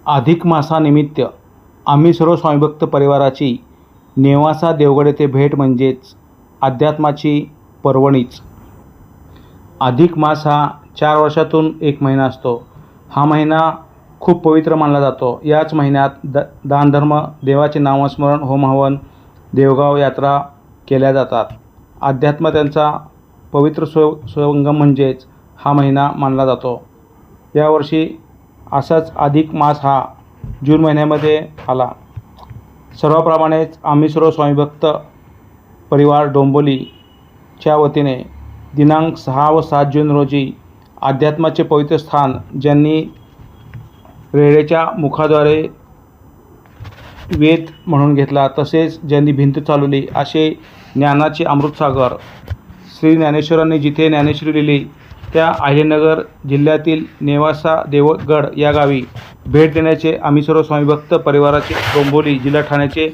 अधिक मासानिमित्त आम्ही सर्व स्वामीभक्त परिवाराची नेवासा देवगड येथे भेट म्हणजेच अध्यात्माची पर्वणीच. अधिक मास हा 4 वर्षातून एक महिना असतो. हा महिना खूप पवित्र मानला जातो. याच महिन्यात दानधर्म, देवाचे नामस्मरण, होमहवन, देवगाव यात्रा केल्या जातात. अध्यात्म त्यांचा पवित्र संगम म्हणजेच हा महिना मानला जातो. यावर्षी असाच अधिक मास हा जून महिन्यामध्ये आला. सर्वाप्रमाणेच आम्ही सर्व स्वामीभक्त परिवार डोंबिवलीच्या वतीने दिनांक 6 व 7 जून रोजी अध्यात्माचे पवित्र स्थान ज्यांनी रेड्याच्या मुखाद्वारे वेद म्हणून घेतला, तसेच ज्यांनी भिंत चालवली असे ज्ञानाचे अमृतसागर श्री ज्ञानेश्वरांनी जिथे ज्ञानेश्वरी लिहिली त्या अहिल्यानगर जिल्ह्यातील नेवासा देवगड या गावी भेट देण्याचे आम्ही सर्व स्वामीभक्त परिवाराचे डोंबिवली जिल्हा ठाण्याचे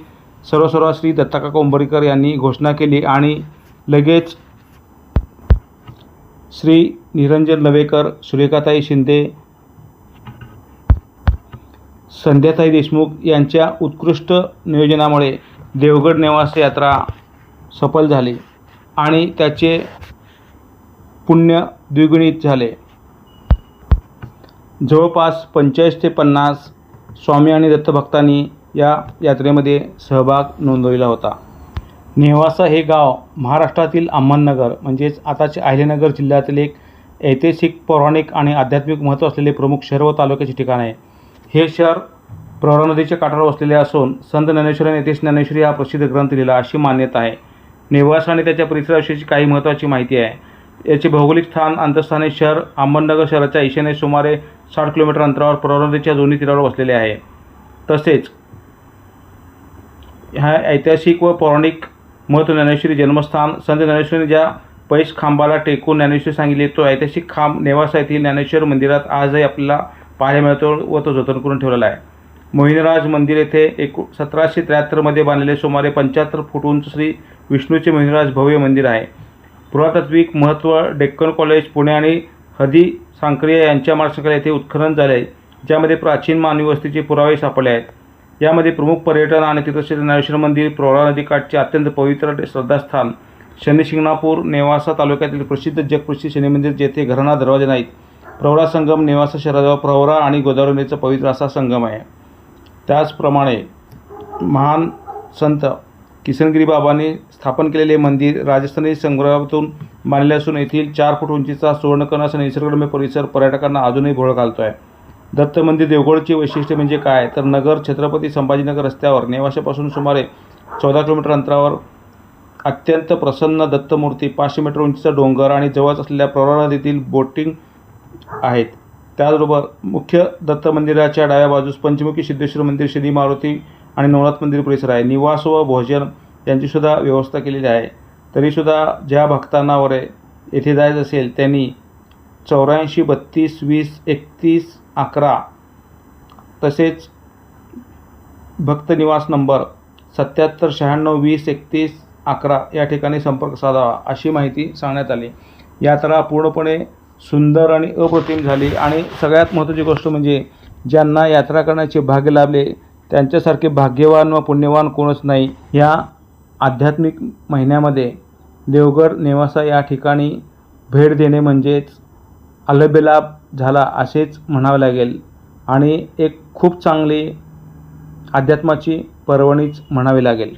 सर्व श्री दत्ताकाका उंबरीकर यांनी घोषणा केली आणि लगेच श्री निरंजन लवेकर, सुरेखाताई शिंदे, संध्याताई देशमुख यांच्या उत्कृष्ट नियोजनामुळे देवगड नेवासा यात्रा सफल झाली आणि त्याचे पुण्य द्विगुणित झाले. जवळपास 45 ते 50 स्वामी आणि दत्तभक्तांनी या यात्रेमध्ये सहभाग नोंदविला होता. नेवासा हे गाव महाराष्ट्रातील अहमदनगर म्हणजेच आताचे अहिल्यानगर जिल्ह्यातील एक ऐतिहासिक, पौराणिक आणि आध्यात्मिक महत्त्व असलेले प्रमुख शहर व तालुक्याचे ठिकाण आहे. हे शहर प्रवरा नदीच्या काठावर वसलेले असून संत ज्ञानेश्वरांनी येथे ज्ञानेश्वरी हा प्रसिद्ध ग्रंथ लिहिला अशी मान्यता आहे. नेवासा आणि त्याच्या परिसराविषयीची काही महत्त्वाची माहिती आहे. याचे भौगोलिक स्थान अंतस्थानी शहर अहमदनगर शहराच्या ईशान्येस सुमारे 60 किलोमीटर अंतरावर प्रवरा नदीच्या दोन्ही तीरावर वसलेले आहे. तसेच ह्या ऐतिहासिक व पौराणिक महत्त्व ज्ञानेश्वरी जन्मस्थान संत ज्ञानेश्वरांनी ज्या पैस खांबाला टेकून ज्ञानेश्वरी सांगितले तो ऐतिहासिक खांब नेवासा येथील ज्ञानेश्वर मंदिरात आजही आपल्याला पाहायला मिळतो व तो जतन करून ठेवलेला आहे. मोहिनीराज मंदिर येथे 1773 मध्ये बांधलेले सुमारे 75 फूट उंच श्री विष्णूचे मोहिनीराज भव्य मंदिर आहे. पुरातात्विक महत्त्व डेक्कन कॉलेज पुणे आणि हदी सांकरिया यांच्या मार्गदर्शनाखाली येथे उत्खनन झाले आहे, ज्यामध्ये प्राचीन मानवी वस्तीचे पुरावे सापडले आहेत. यामध्ये प्रमुख पर्यटन आणि तीर्थक्षेत्र ज्ञानेश्वर मंदिर, प्रवरा नदीकाठचे अत्यंत पवित्र श्रद्धास्थान शनिशिंगणापूर, नेवासा तालुक्यातील प्रसिद्ध जगप्रसिद्ध शनी मंदिर जेथे घराणा दरवाजे नाहीत, प्रवरा संगम नेवासा शहराजवळ प्रवरा आणि गोदावरी नदीचा पवित्र असा संगम आहे. त्याचप्रमाणे महान संत किसनगिरी बाबांनी स्थापन केलेले मंदिर राजस्थानी संग्रहातून बांधले असून येथील 4 फूट उंचीचा सुवर्णकर्ण निसर्गरम्य परिसर पर्यटकांना अजूनही भोळ घालतो आहे. दत्त मंदिर देवगडचे वैशिष्ट्य म्हणजे काय तर नगर छत्रपती संभाजीनगर रस्त्यावर नेवाशापासून सुमारे 14 किलोमीटर अंतरावर अत्यंत प्रसन्न दत्तमूर्ती, 500 मीटर उंचीचा डोंगर आणि जवळच असलेल्या प्रवरा नदीतील बोटिंग आहेत. त्याचबरोबर मुख्य दत्त मंदिराच्या डाव्या बाजूस पंचमुखी सिद्धेश्वर मंदिर, शनी मारुती आणि नवनाथ मंदिर परिसर आहे. निवास व भोजन यांचीसुद्धा व्यवस्था केलेली आहे. तरीसुद्धा ज्या भक्तांना येथे जायचं असेल त्यांनी 84 32 20 31 11 तसेच भक्त निवास नंबर 77 96 20 31 11 या ठिकाणी संपर्क साधावा अशी माहिती सांगण्यात आली. यात्रा पूर्णपणे सुंदर आणि अप्रतिम झाली आणि सगळ्यात महत्त्वाची गोष्ट म्हणजे ज्यांना यात्रा करण्याचे भाग्य लाभले त्यांच्यासारखे भाग्यवान व पुण्यवान कोणच नाही. या आध्यात्मिक महिन्यामध्ये देवगड नेवासा या ठिकाणी भेट देणे म्हणजेच अलाभलाभ झाला असेच म्हणावे लागेल आणि एक खूप चांगली अध्यात्माची पर्वणीच म्हणावी लागेल.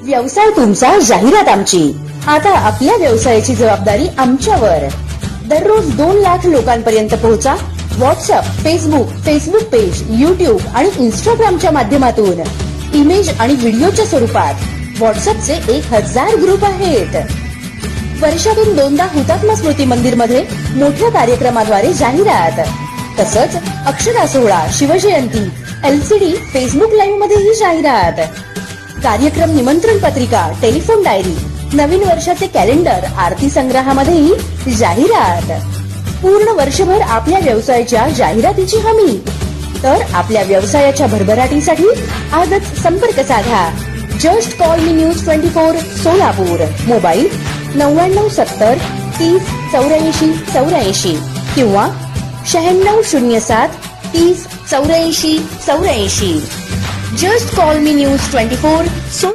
व्यवसाय तुमचा, जाहिरात आमची. आता आपल्या व्यवसायाची जबाबदारी आमच्यावर. दररोज 2 लाख लोकांपर्यंत पोहोचा. व्हॉट्सअप, फेसबुक पेज, युट्यूब आणि इंस्टाग्रामच्या माध्यमातून इमेज आणि व्हिडिओच्या स्वरूपात. व्हॉट्सअपचे 1000 ग्रुप आहेत. वर्षातून 2दा हुतात्मा स्मृती मंदिर मध्ये मोठ्या कार्यक्रमाद्वारे जाहिरात. तसंच अक्षरा सोहळा, शिवजयंती, LCD, फेसबुक लाईव्ह मध्येही जाहिरात. कार्यक्रम निमंत्रण पत्रिका, टेलिफोन डायरी, नवीन वर्षाचे कॅलेंडर, आरती संग्रहामध्येही जाहिरात. पूर्ण वर्षभर आपल्या व्यवसायाच्या जाहिरातीची हमी. तर आपल्या व्यवसायाच्या भरभराटीसाठी आजच संपर्क साधा. जस्ट कॉल मी न्यूज 24 सोलापूर. मोबाईल 9970 30 84 84 किंवा 9607 30 84 84. जस्ट कॉल मी न्यूज 24